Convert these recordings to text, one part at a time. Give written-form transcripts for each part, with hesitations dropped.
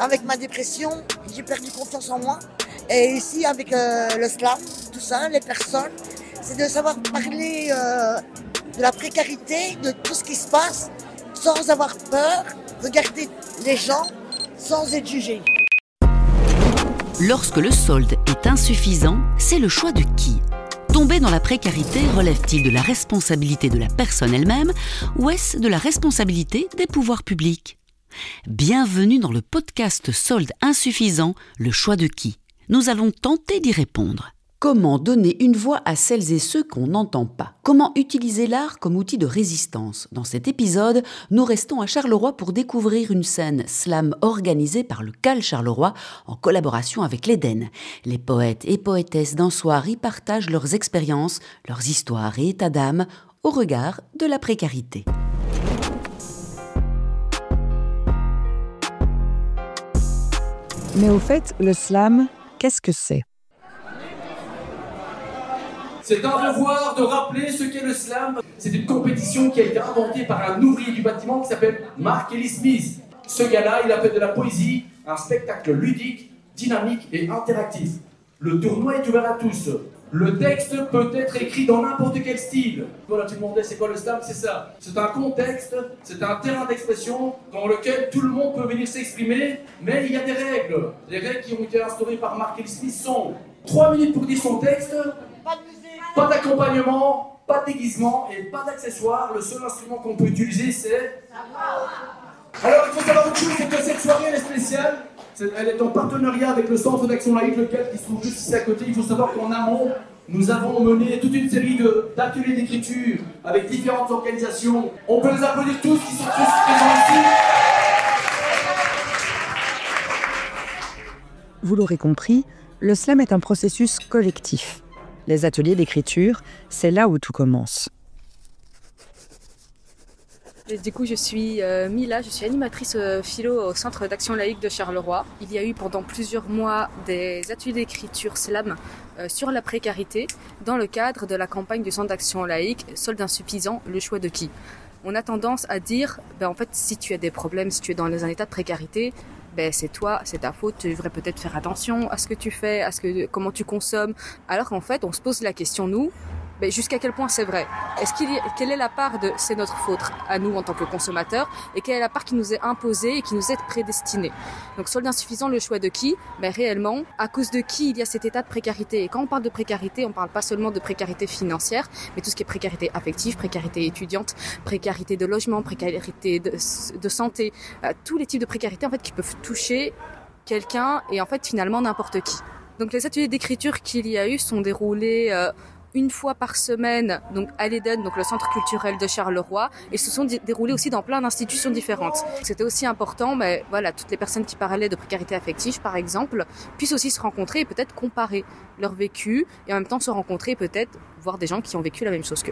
avec ma dépression, j'ai perdu confiance en moi. Et ici, avec le slam, tout ça, les personnes, c'est de savoir parler de la précarité, de tout ce qui se passe, sans avoir peur, regarder les gens sans être jugé. Lorsque le solde est insuffisant, c'est le choix de qui ? Tomber dans la précarité relève-t-il de la responsabilité de la personne elle-même ou est-ce de la responsabilité des pouvoirs publics ? Bienvenue dans le podcast Solde insuffisant, le choix de qui ? Nous allons tenter d'y répondre. Comment donner une voix à celles et ceux qu'on n'entend pas ? Comment utiliser l'art comme outil de résistance ? Dans cet épisode, nous restons à Charleroi pour découvrir une scène slam organisée par le CAL Charleroi en collaboration avec l'Éden. Les poètes et poétesses d'un soir y partagent leurs expériences, leurs histoires et états d'âme au regard de la précarité. Mais au fait, le slam, qu'est-ce que c'est ? C'est un devoir de rappeler ce qu'est le slam. C'est une compétition qui a été inventée par un ouvrier du bâtiment qui s'appelle Mark Ellis Smith. Ce gars-là, il a fait de la poésie un spectacle ludique, dynamique et interactif. Le tournoi est ouvert à tous. Le texte peut être écrit dans n'importe quel style. Voilà, tu me demandais c'est quoi le slam, c'est ça. C'est un contexte, c'est un terrain d'expression dans lequel tout le monde peut venir s'exprimer, mais il y a des règles. Les règles qui ont été instaurées par Mark Ellis Smith sont 3 minutes pour dire son texte, pas d'accompagnement, pas de déguisement et pas d'accessoires. Le seul instrument qu'on peut utiliser, c'est... Alors, il faut savoir une chose, c'est que cette soirée, elle est spéciale. Elle est en partenariat avec le Centre d'Action Laïque, lequel qui se trouve juste ici à côté. Il faut savoir qu'en amont, nous avons mené toute une série d'ateliers d'écriture avec différentes organisations. On peut les applaudir tous qui sont tous présents ici. Vous l'aurez compris, le slam est un processus collectif. Les ateliers d'écriture, c'est là où tout commence. Et du coup, je suis Mila, je suis animatrice philo au Centre d'Action Laïque de Charleroi. Il y a eu pendant plusieurs mois des ateliers d'écriture slam sur la précarité dans le cadre de la campagne du Centre d'Action Laïque « Solde insuffisant, le choix de qui ?» On a tendance à dire, en fait, si tu as des problèmes, si tu es dans un état de précarité, c'est toi, c'est ta faute, tu devrais peut-être faire attention à ce que tu fais, comment tu consommes. Alors qu'en fait, on se pose la question, nous, jusqu'à quel point c'est vrai ? Quelle est la part de c'est notre faute à nous en tant que consommateurs et quelle est la part qui nous est imposée et qui nous est prédestinée ? Donc solde insuffisant, le choix de qui ? Réellement, à cause de qui il y a cet état de précarité ? Et quand on parle de précarité, on parle pas seulement de précarité financière, mais tout ce qui est précarité affective, précarité étudiante, précarité de logement, précarité de santé, tous les types de précarité en fait qui peuvent toucher quelqu'un et en fait finalement n'importe qui. Donc les ateliers d'écriture qu'il y a eu sont déroulés une fois par semaine, donc à l'Éden, donc le centre culturel de Charleroi, et se sont déroulés aussi dans plein d'institutions différentes. C'était aussi important, toutes les personnes qui parlaient de précarité affective, par exemple, puissent aussi se rencontrer et peut-être comparer leur vécu, et en même temps se rencontrer et peut-être voir des gens qui ont vécu la même chose qu'eux.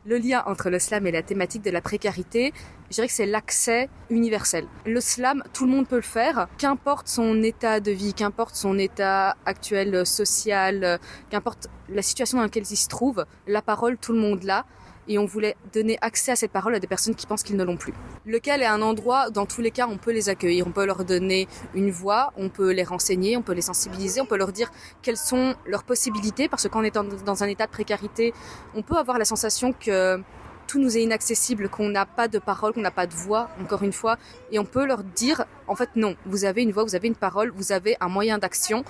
Le lien entre le slam et la thématique de la précarité, je dirais que c'est l'accès universel. Le slam, tout le monde peut le faire, qu'importe son état de vie, qu'importe son état actuel social, qu'importe la situation dans laquelle il se trouve, la parole, tout le monde l'a. Et on voulait donner accès à cette parole à des personnes qui pensent qu'ils ne l'ont plus. Le CAL est un endroit, dans tous les cas, on peut les accueillir, on peut leur donner une voix, on peut les renseigner, on peut les sensibiliser, on peut leur dire quelles sont leurs possibilités, parce que quand on est dans un état de précarité, on peut avoir la sensation que tout nous est inaccessible, qu'on n'a pas de parole, qu'on n'a pas de voix, encore une fois, et on peut leur dire, en fait non, vous avez une voix, vous avez une parole, vous avez un moyen d'action.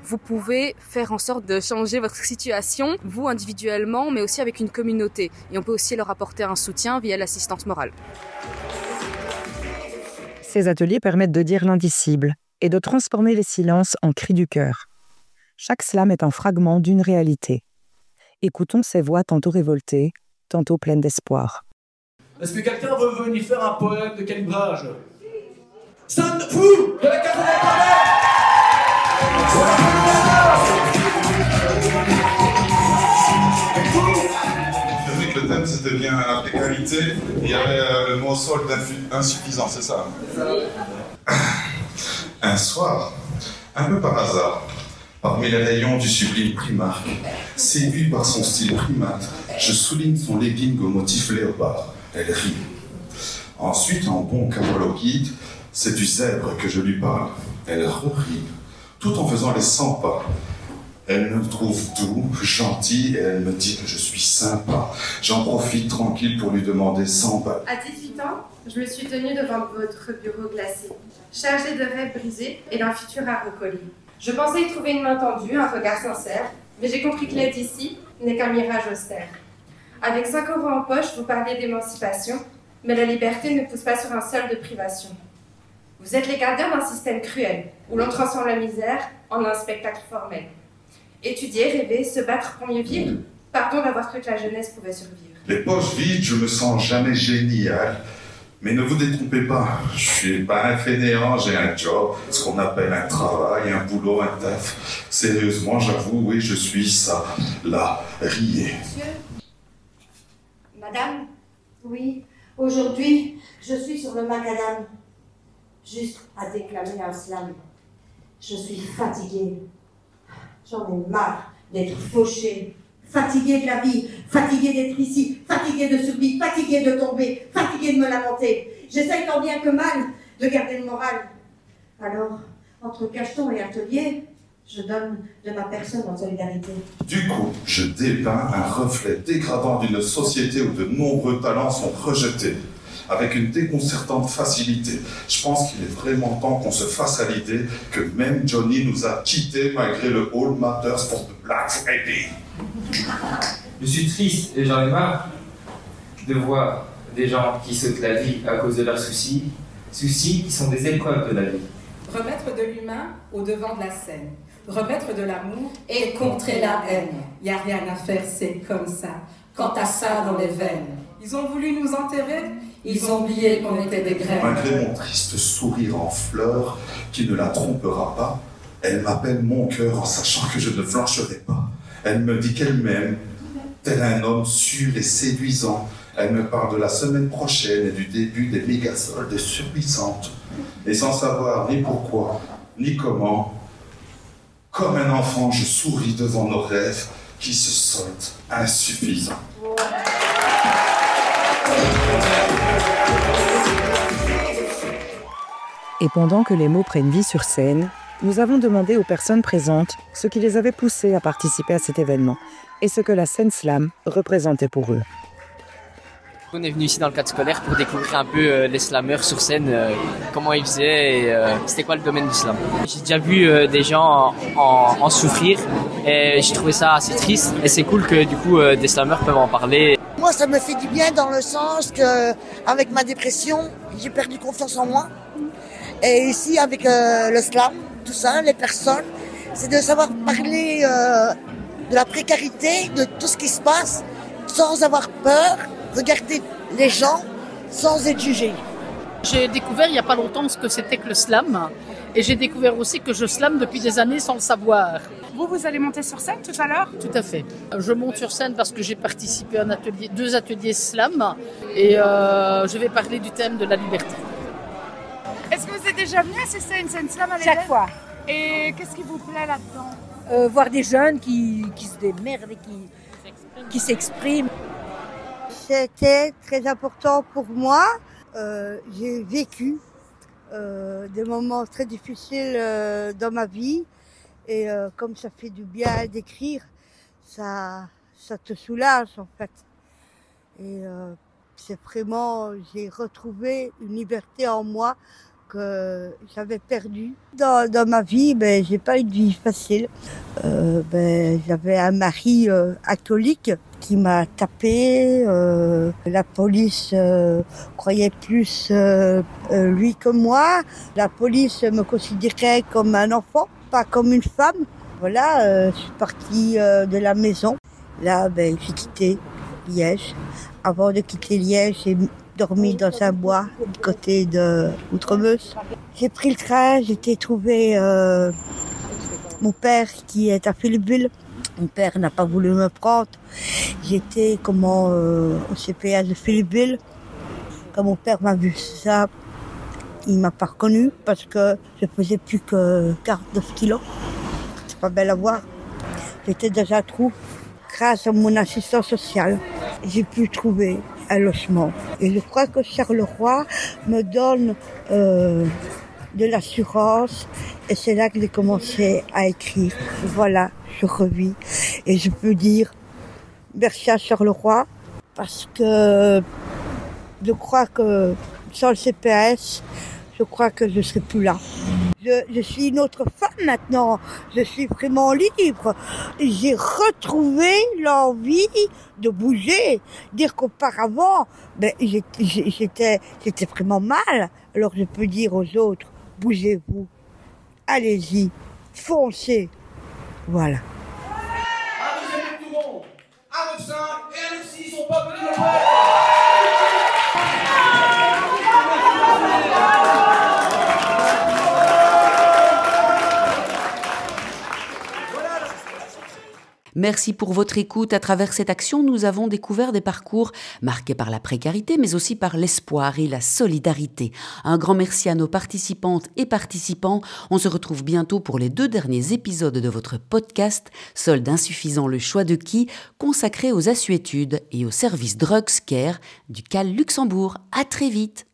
Vous pouvez faire en sorte de changer votre situation, vous individuellement, mais aussi avec une communauté. Et on peut aussi leur apporter un soutien via l'assistance morale. Ces ateliers permettent de dire l'indicible et de transformer les silences en cris du cœur. Chaque slam est un fragment d'une réalité. Écoutons ces voix tantôt révoltées, tantôt pleines d'espoir. Est-ce que quelqu'un veut venir faire un poème de calibrage ? Sonne fou de la carte de Je dis que le thème c'était bien la précarité, et il y avait le mot solde insuffisant, c'est ça ? Un soir, un peu par hasard, parmi les rayons du sublime Primark, séduit par son style primate, je souligne son legging au motif léopard. Elle rit. Ensuite, en bon camologuide, c'est du zèbre que je lui parle. Elle rit, tout en faisant les 100 pas. Elle me trouve doux, gentil, et elle me dit que je suis sympa. J'en profite tranquille pour lui demander 100 balles. À 18 ans, je me suis tenue devant votre bureau glacé, chargé de rêves brisés et d'un futur à recoller. Je pensais y trouver une main tendue, un regard sincère, mais j'ai compris que l'aide ici n'est qu'un mirage austère. Avec 5 € en poche, vous parlez d'émancipation, mais la liberté ne pousse pas sur un sol de privation. Vous êtes les gardiens d'un système cruel, où l'on transforme la misère en un spectacle formel. Étudier, rêver, se battre pour mieux vivre. Pardon d'avoir cru que la jeunesse pouvait survivre. Les poches vides, je me sens jamais génial. Mais ne vous détrompez pas, je suis pas un fainéant, j'ai un job, ce qu'on appelle un travail, un boulot, un taf. Sérieusement, j'avoue, oui, je suis ça. Là, riez. Monsieur, madame, oui, aujourd'hui, je suis sur le macadam, juste à déclamer un slam. Je suis fatiguée. J'en ai marre d'être fauchée, fatiguée de la vie, fatiguée d'être ici, fatiguée de subir, fatiguée de tomber, fatiguée de me lamenter. J'essaye tant bien que mal de garder le moral. Alors, entre cacheton et atelier, je donne de ma personne en solidarité. Du coup, je dépeins un reflet dégradant d'une société où de nombreux talents sont rejetés, avec une déconcertante facilité. Je pense qu'il est vraiment temps qu'on se fasse à l'idée que même Johnny nous a quittés malgré le All Matters for the Black Friday. Je suis triste et j'en ai marre de voir des gens qui sautent la vie à cause de leurs soucis qui sont des épreuves de la vie. Remettre de l'humain au devant de la scène. Remettre de l'amour et contrer la haine. Il n'y a rien à faire, c'est comme ça. Quand t'as ça dans les veines. Ils ont voulu nous enterrer, ils ont oublié qu'on était des graines. Malgré mon triste sourire en fleurs, qui ne la trompera pas, elle m'appelle mon cœur en sachant que je ne flancherai pas. Elle me dit qu'elle m'aime, tel un homme sûr et séduisant. Elle me parle de la semaine prochaine et du début des méga-soldes surpuissantes. Et sans savoir ni pourquoi, ni comment, comme un enfant, je souris devant nos rêves qui se soldent insuffisants. Et pendant que les mots prennent vie sur scène, nous avons demandé aux personnes présentes ce qui les avait poussées à participer à cet événement et ce que la scène slam représentait pour eux. On est venu ici dans le cadre scolaire pour découvrir un peu les slammeurs sur scène, comment ils faisaient et c'était quoi le domaine du slam. J'ai déjà vu des gens en souffrir et j'ai trouvé ça assez triste et c'est cool que du coup des slammeurs peuvent en parler. Moi, ça me fait du bien dans le sens que, avec ma dépression, j'ai perdu confiance en moi. Et ici, avec le slam, tout ça, les personnes, c'est de savoir parler de la précarité, de tout ce qui se passe, sans avoir peur, regarder les gens sans être jugé. J'ai découvert il n'y a pas longtemps ce que c'était que le slam. Et j'ai découvert aussi que je slam depuis des années sans le savoir. Vous allez monter sur scène tout à l'heure ? Tout à fait. Je monte sur scène parce que j'ai participé à deux ateliers slam. Et je vais parler du thème de la liberté. Est-ce que vous êtes déjà venu assister à une scène slam à Chaque fois. Et qu'est-ce qui vous plaît là-dedans ? Voir des jeunes qui se démerdent et qui s'expriment. C'était très important pour moi. J'ai vécu des moments très difficiles dans ma vie. Et comme ça fait du bien d'écrire, ça te soulage en fait. Et c'est vraiment, j'ai retrouvé une liberté en moi que j'avais perdue. Dans ma vie, j'ai pas eu de vie facile. J'avais un mari alcoolique qui m'a tapé. La police croyait plus lui que moi. La police me considérait comme un enfant, pas comme une femme. Voilà, je suis partie de la maison. Là, j'ai quitté Liège. Avant de quitter Liège, j'ai dormi dans un bois du côté de Outremeuse. J'ai pris le train, j'ai été trouver mon père qui est à Philippeville. Mon père n'a pas voulu me prendre. J'étais au CPS de Philippeville. Quand mon père m'a vu ça, il m'a pas reconnu parce que je faisais plus que 49 kilos. C'est pas belle à voir. J'étais dans un trou. Grâce à mon assistant social, j'ai pu trouver un logement. Et je crois que Charleroi me donne de l'assurance. Et c'est là que j'ai commencé à écrire. Voilà, je revis. Et je peux dire merci à Charleroi, parce que je crois que sans le CPS, je crois que je ne serais plus là. Je suis une autre femme maintenant, je suis vraiment libre. J'ai retrouvé l'envie de bouger. Dire qu'auparavant, j'étais vraiment mal. Alors je peux dire aux autres, bougez-vous, allez-y, foncez. Voilà. Un deuxième tour rond, un 9-5 et un 9-6, on peut venir le faire. Merci pour votre écoute. À travers cette action, nous avons découvert des parcours marqués par la précarité, mais aussi par l'espoir et la solidarité. Un grand merci à nos participantes et participants. On se retrouve bientôt pour les 2 derniers épisodes de votre podcast « Solde insuffisant, le choix de qui ?», consacré aux assuétudes et au service Drugs Care du CAL Luxembourg. À très vite.